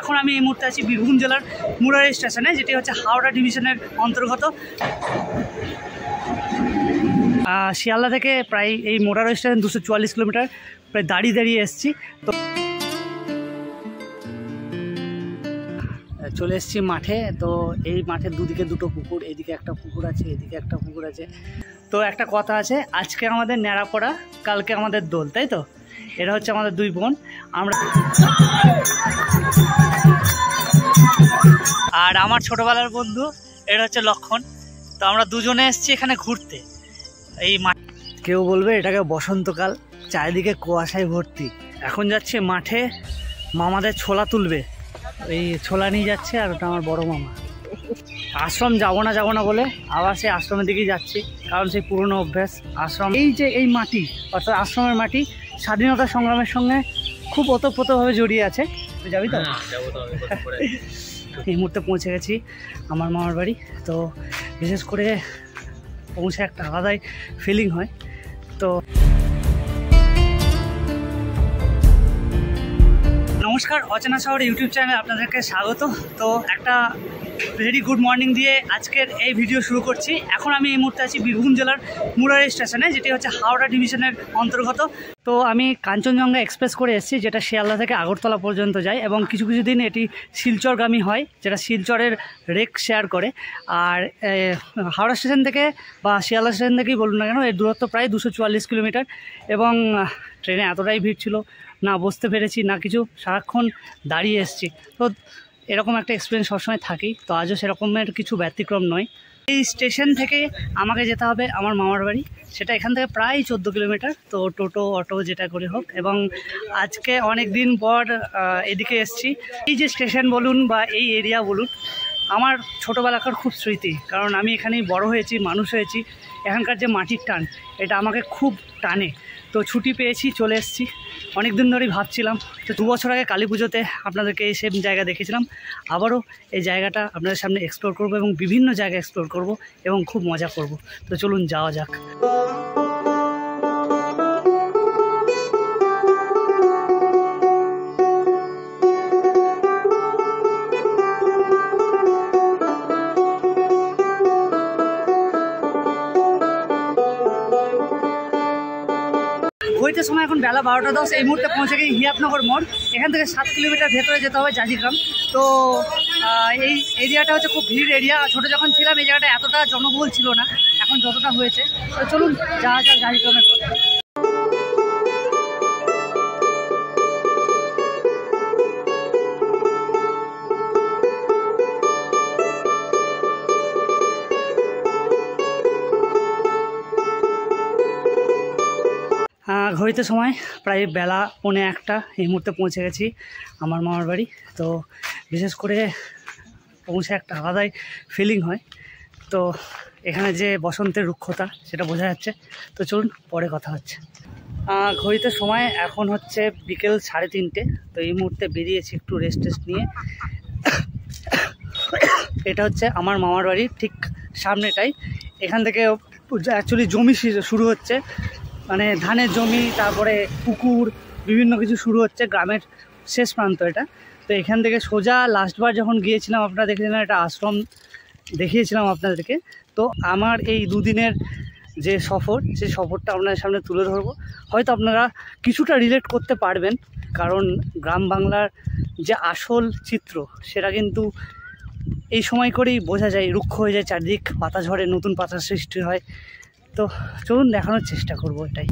এখন আমি এই মুহূর্তে আছি বীরভূম জেলার মুরারি স্টেশনে, যেটি হচ্ছে হাওড়া ডিভিশনের অন্তর্গত। শিয়ালদা থেকে প্রায় এই মুরারি স্টেশন 244 কিলোমিটার, প্রায় দাঁড়িয়ে এসেছি। তো চলে এসেছি মাঠে। তো এই মাঠের দুদিকে দুটো পুকুর, এইদিকে একটা পুকুর আছে, এদিকে একটা পুকুর আছে। তো একটা কথা আছে, আজকে আমাদের ন্যাড়াপড়া, কালকে আমাদের দোল, তাই তো? এরা হচ্ছে আমাদের দুই বোন। আর আমার ছোটবেলার বন্ধু এটা হচ্ছে লক্ষণ। তো আমরা দুজনে এসেছি এখানে ঘুরতে এই মাঠ। কেউ বলবে এটাকে বসন্তকাল, চারিদিকে কুয়াশায় ভর্তি। এখন যাচ্ছে মাঠে, মামাদের ছোলা তুলবে, এই ছোলা নিয়ে যাচ্ছে। আর ওটা আমার বড় মামা। আশ্রম যাবো না বলে আবার সেই আশ্রমের দিকেই যাচ্ছি, কারণ সেই পুরনো অভ্যাস। আশ্রম, এই যে এই মাটি, অর্থাৎ আশ্রমের মাটি স্বাধীনতা সংগ্রামের সঙ্গে খুব ওতপ্রোতভাবে জড়িয়ে আছে। যাবি তো? এই মুহূর্তে পৌঁছে গেছি আমার মামার বাড়ি। তো বিশেষ করে পৌঁছে একটা আলাদাই ফিলিং হয়। তো নমস্কার, অচেনা শহর ইউটিউব চ্যানেলে আপনাদেরকে স্বাগত। তো একটা ভেরি গুড মর্নিং দিয়ে আজকের এই ভিডিও শুরু করছি। এখন আমি এই মুহূর্তে আছি বীরভূম জেলার মুরারি স্টেশনে, যেটি হচ্ছে হাওড়া ডিভিশনের অন্তর্গত। তো আমি কাঞ্চনজঙ্ঘা এক্সপ্রেস করে এসেছি, যেটা শিয়ালদা থেকে আগরতলা পর্যন্ত যায় এবং কিছু দিন এটি শিলচরগামী হয়, যেটা শিলচরের রেক শেয়ার করে। আর হাওড়া স্টেশন থেকে বা শিয়ালদা স্টেশন থেকেই বলুন না কেন, এর দূরত্ব প্রায় 244 কিলোমিটার। এবং ট্রেনে এতটাই ভিড় ছিল, না বসতে পেরেছি না কিছু, সারাক্ষণ দাঁড়িয়ে এসেছি। তো এরকম একটা এক্সপিরিয়েন্স সবসময় থাকেই, তো আজও সেরকমের কিছু ব্যতিক্রম নয়। এই স্টেশন থেকে আমাকে যেতে হবে আমার মামার বাড়ি, সেটা এখান থেকে প্রায় 14 কিলোমিটার। তো টোটো অটো যেটা করে হোক। এবং আজকে অনেক দিন পর এদিকে এসেছি। এই যে স্টেশন বলুন বা এই এরিয়া বলুন, আমার ছোটোবেলাকার খুব স্মৃতি, কারণ আমি এখানেই বড় হয়েছি, মানুষ হয়েছি। এখানকার যে মাটির টান, এটা আমাকে খুব টানে। তো ছুটি পেয়েছি, চলে এসেছি। অনেক দিন ধরেই ভাবছিলাম। তো 2 বছর আগে কালী পুজোতে আপনাদেরকে এই সেম জায়গা দেখেছিলাম। আবারও এই জায়গাটা আপনাদের সামনে এক্সপ্লোর করব এবং বিভিন্ন জায়গা এক্সপ্লোর করব এবং খুব মজা করব। তো চলুন যাওয়া যাক। ঘড়িতে সময় এখন বেলা 12টা 10। এই মুহূর্তে পৌঁছে গেছি হিয়াতনগর মোড়। এখান থেকে 7 কিলোমিটার ভেতরে যেতে হবে জাজিগ্রাম। তো এই এরিয়াটা হচ্ছে খুব ভিড় এরিয়া। ছোটো যখন ছিলাম এই জায়গাটা এতটা জনবহুল ছিল না, এখন যতটা হয়েছে। তো চলুন যাওয়া যাক জাজিগ্রামের পথে। ঘড়িতে সময় প্রায় বেলা 1:45। এই মুহূর্তে পৌঁছে গেছি আমার মামার বাড়ি। তো বিশেষ করে পৌঁছে একটা আলাদাই ফিলিং হয়। তো এখানে যে বসন্তের রুক্ষতা, সেটা বোঝা যাচ্ছে। তো চলুন পরে কথা হচ্ছে। ঘড়িতে সময় এখন হচ্ছে বিকেল 3:30। তো এই মুহূর্তে বেরিয়েছি একটু রেস্ট নিয়ে। এটা হচ্ছে আমার মামার বাড়ির ঠিক সামনেটাই। এখান থেকে অ্যাকচুয়ালি জমি শুরু হচ্ছে, মানে ধানের জমি, তারপরে পুকুর, বিভিন্ন কিছু শুরু হচ্ছে। গ্রামের শেষ প্রান্ত এটা। তো এখান থেকে সোজা লাস্টবার যখন গিয়েছিলাম, আপনারা দেখেছিলেন একটা আশ্রম দেখিয়েছিলাম আপনাদেরকে। তো আমার এই 2 দিনের যে সফর, সেই সফরটা আপনাদের সামনে তুলে ধরবো। হয়তো আপনারা কিছুটা রিলেট করতে পারবেন, কারণ গ্রাম বাংলার যে আসল চিত্র, সেটা কিন্তু এই সময় করেই বোঝা যায়। রুক্ষ হয়ে যায় চারদিক, পাতা ঝরে, নতুন পাতার সৃষ্টি হয়। তো চলুন দেখানোর চেষ্টা করবো এটাই।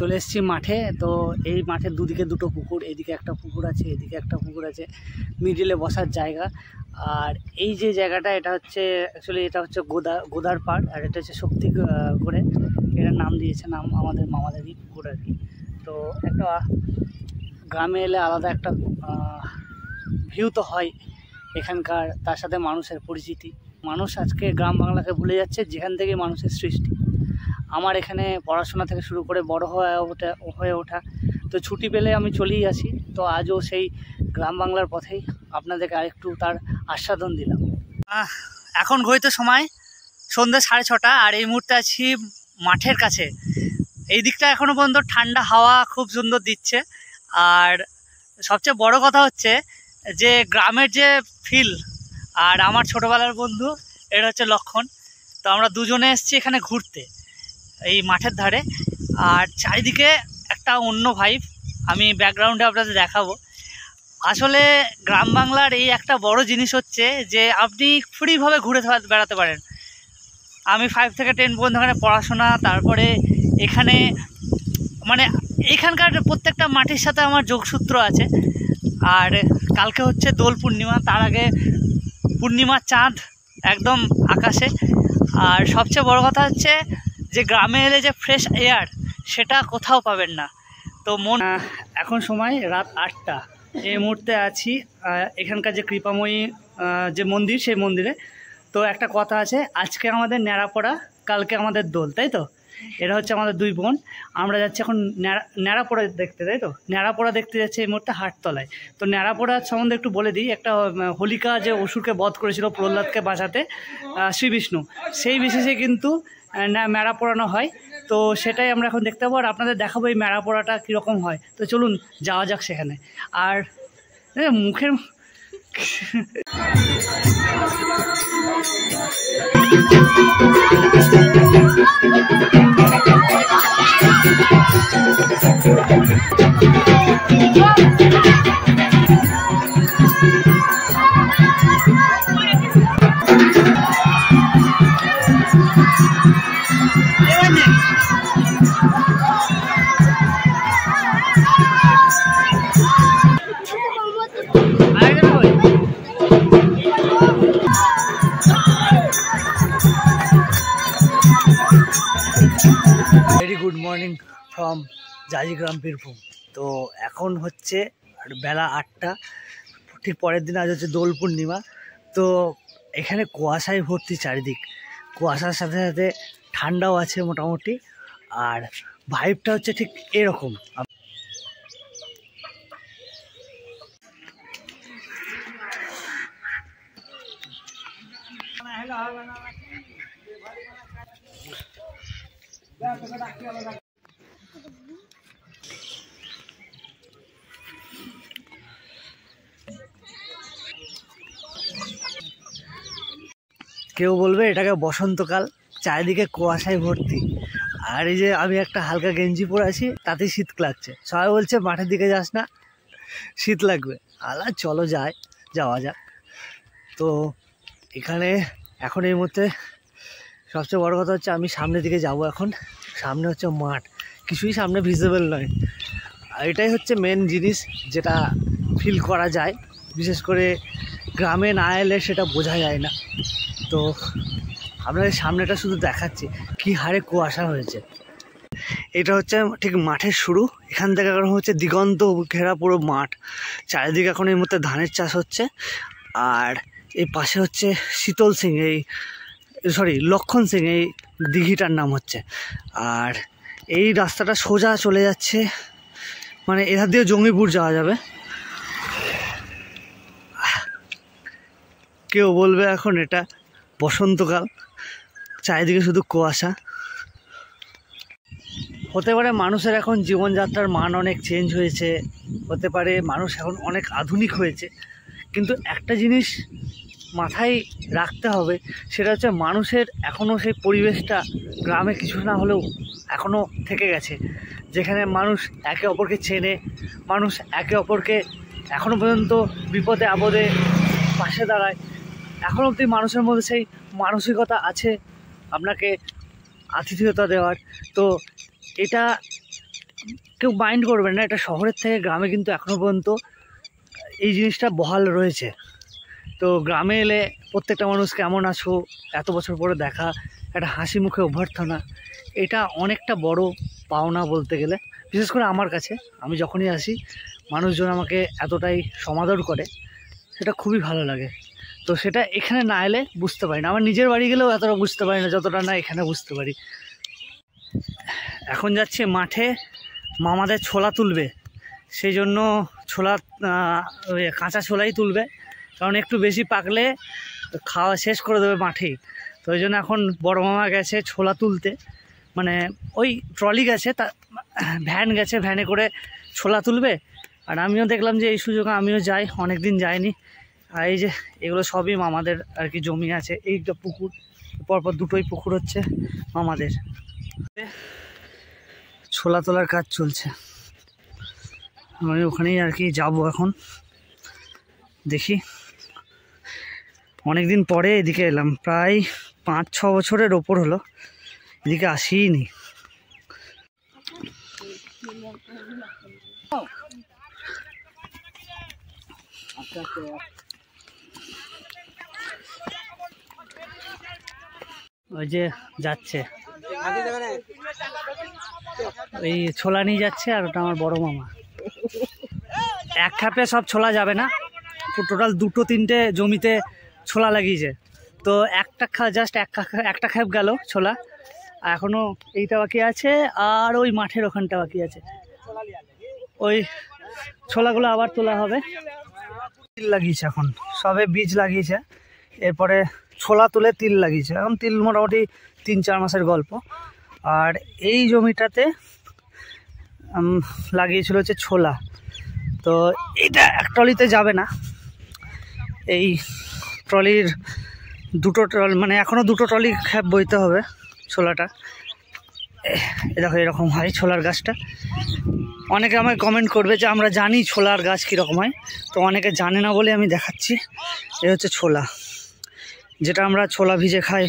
চলে এসেছি মাঠে। তো এই মাঠের দুদিকে দুটো পুকুর, এদিকে একটা পুকুর আছে, এদিকে একটা পুকুর আছে, মিডিলে বসার জায়গা। আর এই যে জায়গাটা, এটা হচ্ছে অ্যাকচুয়ালি এটা হচ্ছে গোদার পাড়, আর এটা হচ্ছে শক্তি করে এটার নাম দিয়েছে, নাম আমাদের মামাদেরই পুকুর আর কি। তো একটা গ্রামে এলে আলাদা একটা ভিউ তো হয় এখানকার, তার সাথে মানুষের পরিচিতি। মানুষ আজকে গ্রাম বাংলাকে ভুলে যাচ্ছে, যেখান থেকে মানুষের সৃষ্টি। আমার এখানে পড়াশোনা থেকে শুরু করে বড় হয়ে ওঠা, তো ছুটি পেলে আমি চলেই আসি। তো আজও সেই গ্রাম বাংলার পথেই আপনাদেরকে আরেকটু তার আস্বাদন দিলাম। এখন ঘড়িতে সময় সন্ধ্যে 6:30, আর এই মুহূর্তে আছি মাঠের কাছে। এই দিকটা এখনও পর্যন্ত ঠান্ডা হাওয়া খুব সুন্দর দিচ্ছে। আর সবচেয়ে বড় কথা হচ্ছে যে গ্রামের যে ফিল, আর আমার ছোটোবেলার বন্ধু এটা হচ্ছে লক্ষণ। তো আমরা দুজনে এসেছি এখানে ঘুরতে এই মাঠের ধারে, আর চারিদিকে একটা অন্য ভাইব আমি ব্যাকগ্রাউন্ডে আপনাদের দেখাবো। আসলে গ্রাম বাংলার এই একটা বড় জিনিস হচ্ছে যে আপনি ফ্রিভাবে ঘুরে বেড়াতে পারেন। আমি 5 থেকে 10 পর্যন্ত এখানে পড়াশোনা, তারপরে এখানে মানে এখানকার প্রত্যেকটা মাটির সাথে আমার যোগসূত্র আছে। আর কালকে হচ্ছে দোল পূর্ণিমা, তার আগে পূর্ণিমার চাঁদ একদম আকাশে। আর সবচেয়ে বড় কথা হচ্ছে যে গ্রামে এলে যে ফ্রেশ এয়ার সেটা কোথাও পাবেন না। তো এখন সময় রাত 8টা। এই মুহূর্তে আছি এখানকার যে কৃপাময়ী যে মন্দির, সেই মন্দিরে। তো একটা কথা আছে, আজকে আমাদের ন্যাড়াপড়া, কালকে আমাদের দোল, তাই তো? এরা হচ্ছে আমাদের 2 বোন। আমরা যাচ্ছি এখন ন্যাড়াপড়া দেখতে, তাই তো? ন্যাড়াপড়া দেখতে যাচ্ছি এই মুহূর্তে হাটতলায়। তো ন্যাড়াপড়ার সম্বন্ধে একটু বলে দিই। একটা হোলিকা যে অসুরকে বধ করেছিল প্রহ্লাদকে বাঁচাতে শ্রী বিষ্ণু, সেই বিশেষে কিন্তু মেড়া পোড়ানো হয়। তো সেটাই আমরা এখন দেখতে পাবো, আর আপনাদের দেখাবো এই মেড়া পোড়াটা কীরকম হয়। তো চলুন যাওয়া যাক সেখানে। আর মুখের very good morning from Jajigram, Birbhum. তো এখন হচ্ছে বেলা 8টা, ঠিক পরের দিন আজ হচ্ছে দোল পূর্ণিমা। তো এখানে কুয়াশায় ভর্তি চারিদিক, কুয়াশার সাথে সাথে ঠান্ডাও আছে মোটামুটি। আর ভাইবটা হচ্ছে ঠিক এরকম। কেউ বলবে এটাকে বসন্তকাল, চারিদিকে কুয়াশায় ভর্তি। আর এই যে আমি একটা হালকা গেঞ্জি পরে আছি, তাতেই শীত লাগছে। সবাই বলছে মাঠের দিকে যাস না, শীত লাগবে। চলো যাওয়া যাক। তো এখানে এখন এই মুহূর্তে সবচেয়ে বড় কথা হচ্ছে আমি সামনের দিকে যাব। এখন সামনে হচ্ছে মাঠ, কিছুই সামনে ভিজিবল নয়। আর এটাই হচ্ছে মেন জিনিস যেটা ফিল করা যায়, বিশেষ করে গ্রামে না এলে সেটা বোঝা যায় না। তো আপনাদের সামনেটা শুধু দেখাচ্ছি কি হারে কুয়াশা হয়েছে। এটা হচ্ছে ঠিক মাঠের শুরু, এখান থেকে এখন হচ্ছে দিগন্ত ঘেরা পুরো মাঠ। চারিদিকে এখন এই মুহূর্তে ধানের চাষ হচ্ছে। আর এই পাশে হচ্ছে শীতল সিং, লক্ষণ সিং এই দিঘিটার নাম হচ্ছে। আর এই রাস্তাটা সোজা চলে যাচ্ছে, মানে এধার দিয়ে জঙ্গিপুর যাওয়া যাবে। কেউ বলবে এখন এটা বসন্তকাল, চারিদিকে শুধু কুয়াশা। হতে পারে মানুষের এখন জীবনযাত্রার মান অনেক চেঞ্জ হয়েছে, হতে পারে মানুষ এখন অনেক আধুনিক হয়েছে, কিন্তু একটা জিনিস মাথায় রাখতে হবে, সেটা হচ্ছে মানুষের এখনও সেই পরিবেশটা গ্রামে কিছু না হলেও এখনও থেকে গেছে, যেখানে মানুষ একে অপরকে চেনে, মানুষ একে অপরকে এখনও পর্যন্ত বিপদে আপদে পাশে দাঁড়ায়। এখন অবধি মানুষের মধ্যে সেই মানসিকতা আছে আপনাকে আতিথেয়তা দেওয়ার। তো এটা কেউ মাইন্ড করবেন না, এটা শহরের থেকে গ্রামে কিন্তু এখনও পর্যন্ত এই জিনিসটা বহাল রয়েছে। তো গ্রামে এলে প্রত্যেকটা মানুষ কেমন আছো, এত বছর পরে দেখা, একটা হাসি মুখে অভ্যর্থনা, এটা অনেকটা বড় পাওনা বলতে গেলে। বিশেষ করে আমার কাছে, আমি যখনই আসি মানুষজন আমাকে এতটাই সমাদর করে, সেটা খুবই ভালো লাগে। তো সেটা এখানে না এলে বুঝতে পারি না। আমার নিজের বাড়ি গেলেও এতটা বুঝতে পারি না যতটা না এখানে বুঝতে পারি। এখন যাচ্ছে মাঠে, মামাদের ছোলা তুলবে, সেই জন্য ছোলা কাঁচা ছোলাই তুলবে, কারণ একটু বেশি পাকলে খাওয়া শেষ করে দেবে মাঠেই। তো ওই জন্য এখন বড় মামা গেছে ছোলা তুলতে, মানে ওই ট্রলি গেছে, তা ভ্যান গেছে, ভ্যানে করে ছোলা তুলবে। আর আমিও দেখলাম যে এই সুযোগে আমিও যাই, অনেক দিন যাইনি। আর এই যে এগুলো সবই মামাদের আর কি জমি আছে, এইটা পুকুর, পরপর দুটোই পুকুর হচ্ছে মামাদের। ছোলা তোলার কাজ চলছে, আমি ওখানেই আর কি যাবো এখন। দেখি, অনেকদিন পরে এদিকে এলাম, প্রায় 5-6 বছরের ওপর হলো এদিকে আসিনি। ওই যে যাচ্ছে, ওই ছোলা নিয়ে যাচ্ছে, আর ওটা আমার বড় মামা। এক খাপে সব ছোলা যাবে না, টোটাল 2-3টে জমিতে ছোলা লাগিয়েছে। তো একটা খাপ গেল ছোলা, এখনো এইটা বাকি আছে, আর ওই মাঠের ওখানটা বাকি আছে। ওই ছোলাগুলো আবার তোলা হবে। তিল লাগিয়েছে, এখন সবে বীজ লাগিয়েছে, এরপরে ছোলা তুলে তিল লাগিয়েছে। এখন তিল মোটামুটি 3-4 মাসের গল্প। আর এই জমিটাতে লাগিয়েছিল হচ্ছে ছোলা। তো এইটা এক ট্রলিতে যাবে না, এই ট্রলির মানে এখনও 2টো ট্রলি খ্যাপ বইতে হবে ছোলাটা। দেখো এরকম হয় ছোলার গাছটা। অনেকে আমায় কমেন্ট করবে যে আমরা জানি ছোলার গাছ কীরকম হয়, তো অনেকে জানে না বলে আমি দেখাচ্ছি। এ হচ্ছে ছোলা, যেটা আমরা ছোলা ভিজে খাই।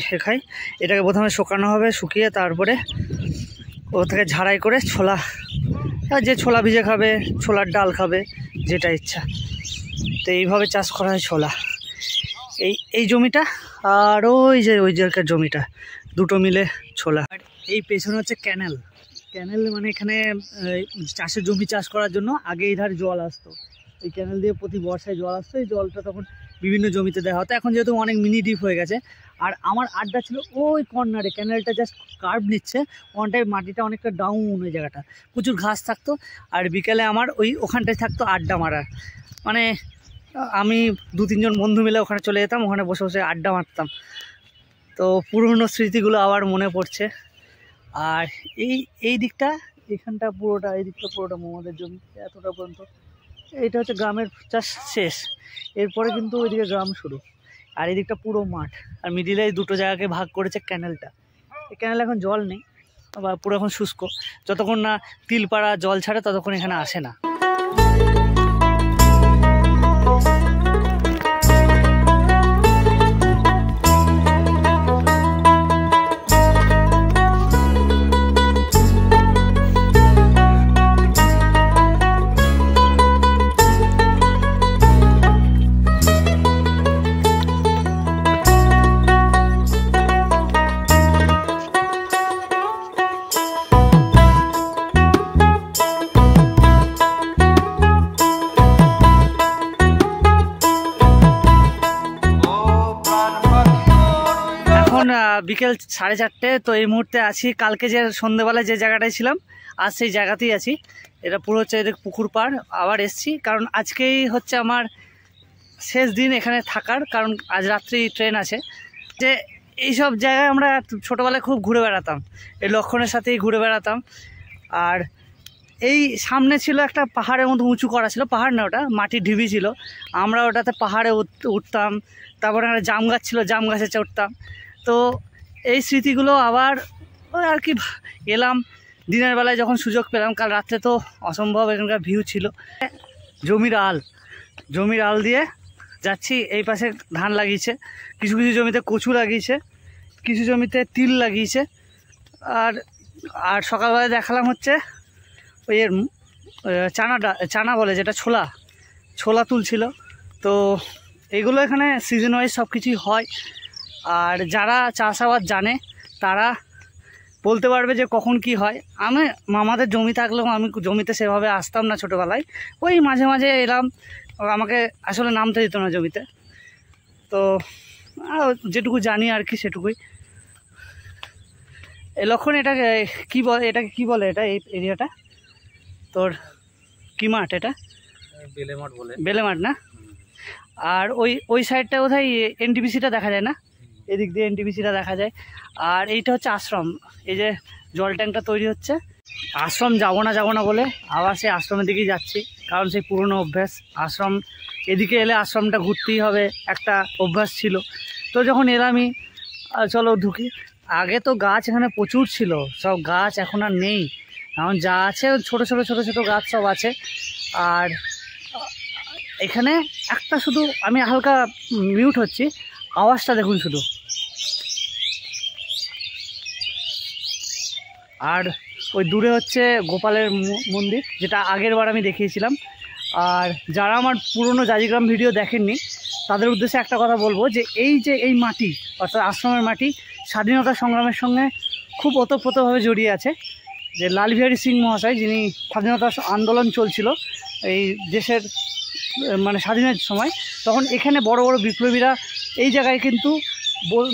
এটাকে প্রথমে শুকানো হবে, শুকিয়ে তারপরে ও থেকে ঝাড়াই করে ছোলা, যে ছোলা ভিজে খাবে, ছোলার ডাল খাবে, যেটা ইচ্ছা। তো এইভাবে চাষ করা হয় ছোলা। এই জমিটা আর ওই জায়গার জমিটা, দুটো মিলে ছোলা। আর এই পেছনে হচ্ছে ক্যানেল। মানে এখানে চাষের জমি চাষ করার জন্য আগে এই ধারে জল আসতো, এই ক্যানেল দিয়ে প্রতি বর্ষায় জল আসতো। এই জলটা তখন বিভিন্ন জমিতে দেওয়া হতো, এখন যেহেতু অনেক মিনি ডিপ হয়ে গেছে। আর আমার আড্ডা ছিল ওই কর্নারে, ক্যানেলটা জাস্ট কার্ভ নিচ্ছে, ওখানটায় মাটিটা অনেকটা ডাউন, ওই জায়গাটা প্রচুর ঘাস থাকতো। আর বিকেলে আমার ওখানটায় থাকতো আড্ডা মারা, মানে আমি 2-3 জন বন্ধু মিলে ওখানে চলে যেতাম, ওখানে বসে বসে আড্ডা মারতাম। তো পুরনো স্মৃতিগুলো আবার মনে পড়ছে। আর এই দিকটা, এখানটা পুরোটা, এই দিকটা পুরোটা মোহাম্মদের জমি, এতটা পর্যন্ত। এইটা হচ্ছে গ্রামের চাষ শেষ, এরপরে কিন্তু ওইদিকে গ্রাম শুরু। আর এই দিকটা পুরো মাঠ, আর মিডিলে এই দুটো জায়গাকে ভাগ করেছে ক্যানেলটা। এই ক্যানেলে এখন জল নেই, বা পুরো এখন শুষ্ক। যতক্ষণ না তিলপাড়া জল ছাড়ে ততক্ষণ এখানে আসে না। বিকেল 4:30। তো এই মুহূর্তে আছি, কালকে যে সন্ধ্যেবেলায় যে জায়গাটায় ছিলাম আজ সেই জায়গাতেই আছি। এটা পুরো হচ্ছে এদের পুকুর পাড়। আবার এসছি কারণ আজকেই হচ্ছে আমার শেষ দিন এখানে থাকার, কারণ আজ রাত্রি ট্রেন আছে। যে এইসব জায়গায় আমরা ছোটোবেলায় খুব ঘুরে বেড়াতাম, এই লক্ষণের সাথেই ঘুরে বেড়াতাম। আর এই সামনে ছিল একটা পাহাড়ের মতো উঁচু করা ছিল, পাহাড় না ওটা মাটির ঢিবি ছিল, আমরা ওটাতে পাহাড়ে উঠতাম। তারপরে একটা জাম গাছ ছিল, জাম গাছে চড়তাম। তো এই স্মৃতিগুলো আবার ওই আর কি এলাম দিনের বেলায় যখন সুযোগ পেলাম। কাল রাত্রে তো অসম্ভব এখানকার ভিউ ছিল। জমির আল দিয়ে যাচ্ছি। এই পাশে ধান লাগিয়েছে, কিছু কিছু জমিতে কচু লাগিয়েছে, কিছু জমিতে তিল লাগিয়েছে। আর সকালবেলায় দেখালাম হচ্ছে ওই চানা বলে, যেটা ছোলা তুলছিল। তো এগুলো এখানে সিজন ওয়াইজ সব কিছুই হয়। আর যারা চাষাবাদ জানে তারা বলতে পারবে যে কখন কি হয়। আমাদের জমি থাকলেও আমি জমিতে সেভাবে আসতাম না ছোটোবেলায়, ওই মাঝে মাঝে এলাম, আমাকে আসলে নামতে দিত না জমিতে। তো যেটুকু জানি আর কি সেটুকুই। লক্ষণ এটাকে কি বলে, এটাকে কি বলে এটা, এই এরিয়াটা তোর কি মাঠ? এটা বেলে মাঠ বলে, বেলে মাঠ না? আর ওই সাইডটা কোথায় এনটিপিসিটা দেখা যায় না? এদিক দিয়ে এনটিপিসিটা দেখা যায়। আর এইটা হচ্ছে আশ্রম, এই যে জল ট্যাঙ্কটা তৈরি হচ্ছে। আশ্রম যাবো না বলে আবার সেই আশ্রমের দিকেই যাচ্ছি, কারণ সেই পুরনো অভ্যাস। আশ্রম এদিকে এলে আশ্রমটা ঘুরতেই হবে, একটা অভ্যাস ছিল। তো যখন এলামই, চলো ঢুকি। আগে তো গাছ এখানে প্রচুর ছিল, সব গাছ এখন আর নেই। এখন যা আছে ছোট ছোট গাছ সব আছে। আর এখানে একটা শুধু, আমি হালকা মিউট হচ্ছি, আওয়াজটা দেখুন শুধু। আর ওই দূরে হচ্ছে গোপালের মন্দির, যেটা আগের বার আমি দেখিয়েছিলাম। আর যারা আমার পুরনো জাজিগ্রাম ভিডিও দেখেননি তাদের উদ্দেশ্যে একটা কথা বলবো, যে এই মাটি অর্থাৎ আশ্রমের মাটি স্বাধীনতা সংগ্রামের সঙ্গে খুব ওতপ্রোতভাবে জড়িয়ে আছে। যে লাল বিহারী সিং মহাশয়, যিনি স্বাধীনতা আন্দোলন চলছিল এই দেশের মানে স্বাধীনের সময়, তখন এখানে বড় বড় বিপ্লবীরা এই জায়গায় কিন্তু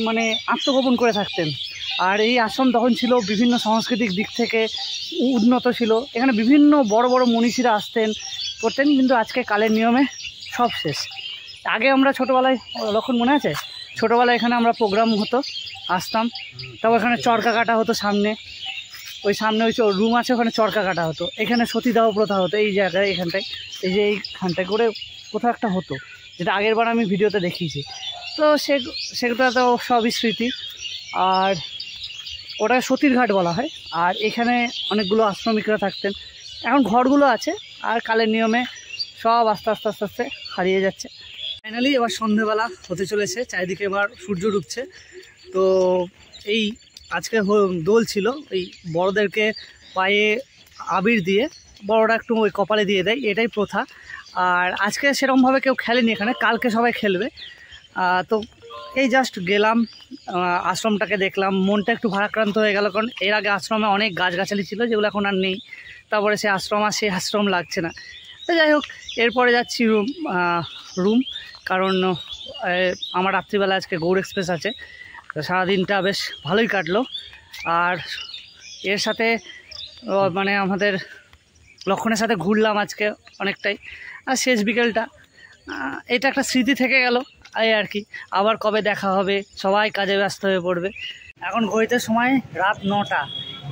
মানে আত্মগোপন করে থাকতেন। আর এই আশ্রম তখন ছিল বিভিন্ন সাংস্কৃতিক দিক থেকে উন্নত ছিল, এখানে বিভিন্ন বড় বড় মনীষীরা আসতেন করতেন। কিন্তু আজকে কালের নিয়মে সব শেষ। আগে আমরা ছোটোবেলায়, লক্ষণ মনে আছে, ছোটোবেলায় এখানে আমরা প্রোগ্রাম হতো, আসতাম, তারপর এখানে চরকা কাটা হতো সামনে, ওই সামনে ওই রুম আছে, ওখানে চরকা কাটা হতো। এখানে সতীদাহ প্রথা হতো এই জায়গায়, এখানটায়, এই যে এইখানটায় করে কোথাও একটা হতো, যেটা আগের বার আমি ভিডিওতে দেখিয়েছি। তো সেটা তো সবই স্মৃতি। আর ওটা সতীর ঘাট বলা হয়। আর এখানে অনেকগুলো আশ্রমিকরা থাকতেন, এখন ঘরগুলো আছে, আর কালের নিয়মে সব আস্তে আস্তে হারিয়ে যাচ্ছে। ফাইনালি এবার সন্ধেবেলা হতে চলেছে, চারিদিকে এবার সূর্য ডুবছে। তো এই আজকে দোল ছিল, ওই বড়োদেরকে পায়ে আবির দিয়ে বড়োরা একটু ওই কপালে দিয়ে দেয়, এটাই প্রথা। আর আজকে সেরকমভাবে কেউ খেলেনি এখানে, কালকে সবাই খেলবে। তো এই জাস্ট গেলাম, আশ্রমটাকে দেখলাম, মনটা একটু ভারাক্রান্ত হয়ে গেল, কারণ এর আগে আশ্রমে অনেক গাছগাছালি ছিল যেগুলো এখন আর নেই। তারপরে সে আশ্রম আর সেই আশ্রম লাগছে না। তো যাই হোক, এরপরে যাচ্ছি রুম, কারণ আমার রাত্রিবেলা আজকে গৌড় এক্সপ্রেস আছে। তো সারাদিনটা বেশ ভালোই কাটলো। আর এর সাথে মানে আমাদের লক্ষণের সাথে ঘুরলাম আজকে অনেকটাই। আর শেষ বিকেলটা এটা একটা স্মৃতি থেকে গেল এই আর কি। আবার কবে দেখা হবে, সবাই কাজে ব্যস্ত হয়ে পড়বে। এখন ঘড়িতে সময় রাত 9টা।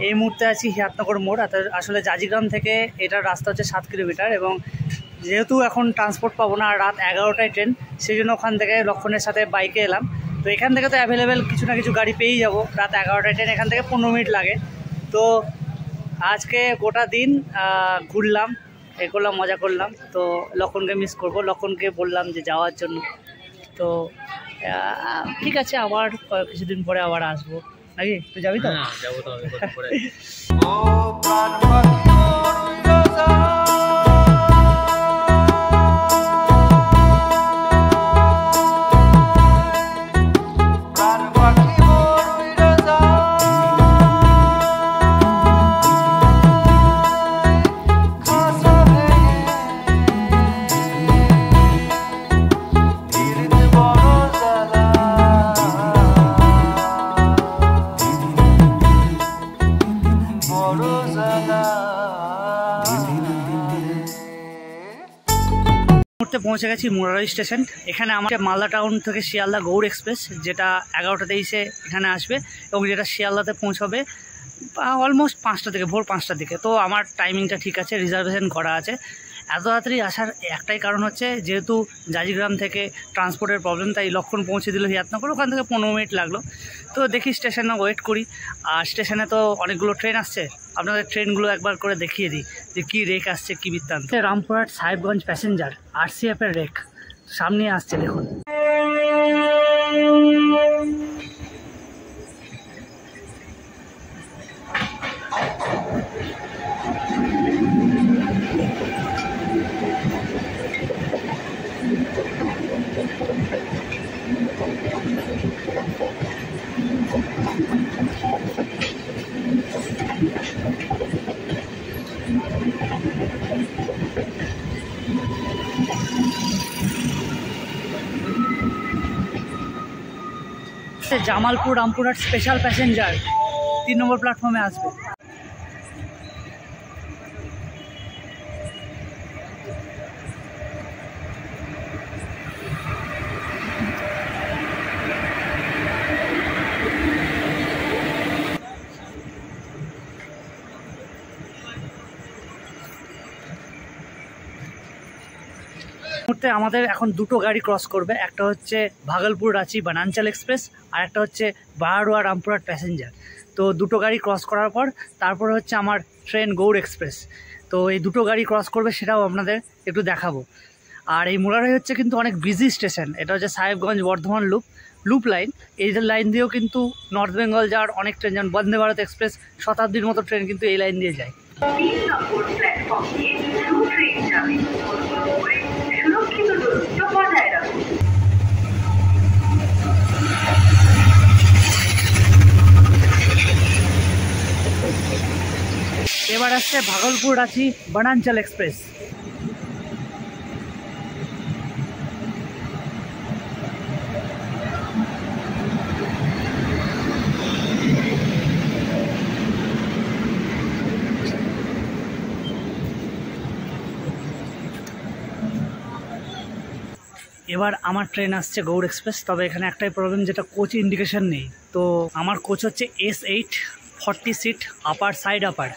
এই মুহূর্তে আছি হিয়াতনগর মোড়। আসলে জাজিগ্রাম থেকে এটার রাস্তা হচ্ছে 7 কিলোমিটার, এবং যেহেতু এখন ট্রান্সপোর্ট পাবো না, আর রাত 11টায় ট্রেন, সেই জন্য ওখান থেকে লক্ষণের সাথে বাইকে এলাম। তো এখান থেকে তো অ্যাভেলেবেল কিছু না কিছু গাড়ি পেয়েই যাবো। রাত 11টায় ট্রেন, এখান থেকে 15 মিনিট লাগে। তো আজকে গোটা দিন ঘুরলাম, এ করলাম, মজা করলাম। তো লক্ষণকে মিস করব, লক্ষণকে বললাম যে যাওয়ার জন্য। তো ঠিক আছে, আবার কিছুদিন পরে আবার আসবো নাকি? তুই যাবি তো? যাবো তো পরে। পৌঁছে গেছি মুরারি স্টেশন। এখানে আমাকে মালদা টাউন থেকে শিয়ালদা গৌড় এক্সপ্রেস, যেটা 11টা23-এ এখানে আসবে, এবং যেটা শিয়ালদাতে পৌঁছাবে অলমোস্ট 5টা থেকে, ভোর 5টার দিকে। তো আমার টাইমিংটা ঠিক আছে, রিজার্ভেশন করা আছে। এত তাড়াতাড়ি আসার একটাই কারণ হচ্ছে, যেহেতু জাজিগ্রাম থেকে ট্রান্সপোর্টের প্রবলেম, তাই লক্ষণ পৌঁছে দিল হিয়াতনগর, ওখান থেকে 15 মিনিট লাগলো। তো দেখি স্টেশনে ওয়েট করি। আর স্টেশনে তো অনেকগুলো ট্রেন আসছে, আপনাদের ট্রেনগুলো একবার করে দেখিয়ে দিই যে কী রেক আসছে, কী বৃত্তান্ত। রামপুরহাট সাহেবগঞ্জ প্যাসেঞ্জার RCF-এর রেক সামনে আসছে, দেখুন। আসছে জামালপুর রামপুরহাট স্পেশাল প্যাসেঞ্জার 3 নম্বর প্ল্যাটফর্মে আসবে। মুহূর্তে আমাদের এখন দুটো গাড়ি ক্রস করবে, একটা হচ্ছে ভাগলপুর রাঁচি বনাঞ্চল এক্সপ্রেস আর একটা হচ্ছে বারোয়া রামপুরহাট প্যাসেঞ্জার। তো দুটো গাড়ি ক্রস করার পর তারপরে হচ্ছে আমার ট্রেন গৌড় এক্সপ্রেস। তো এই দুটো গাড়ি ক্রস করবে সেটাও আপনাদের একটু দেখাবো। আর এই মুরারই হচ্ছে কিন্তু অনেক বিজি স্টেশন, এটা হচ্ছে সাহেবগঞ্জ বর্ধমান লুপ লাইন। এই লাইন দিয়েও কিন্তু নর্থ বেঙ্গল যাওয়ার অনেক ট্রেন, যেমন বন্দে ভারত এক্সপ্রেস, শতাব্দীর মতো ট্রেন কিন্তু এই লাইন দিয়ে যায়। এবার আসছে ভাগলপুর রাঁচি বনাঞ্চল এক্সপ্রেস। এবার আমার ট্রেন আসছে গৌড় এক্সপ্রেস। তবে এখানে একটাই প্রবলেম, যেটা কোচ ইন্ডিকেশন নেই। তো আমার কোচ হচ্ছে S8 40 সিট আপার সাইড আপার।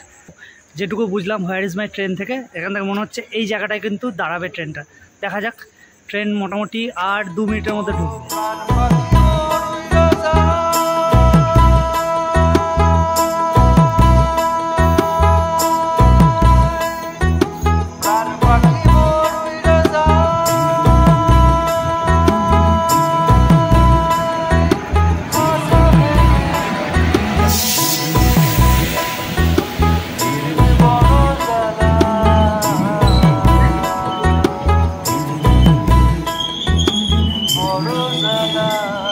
যেটুকু বুঝলাম হোয়ার ইজ মাই ট্রেন থেকে, এখান থেকে মনে হচ্ছে এই জায়গাটায় কিন্তু দাঁড়াবে ট্রেনটা। দেখা যাক, ট্রেন মোটামুটি আর 2 মিনিটের মধ্যে ঢুকবে। Morozala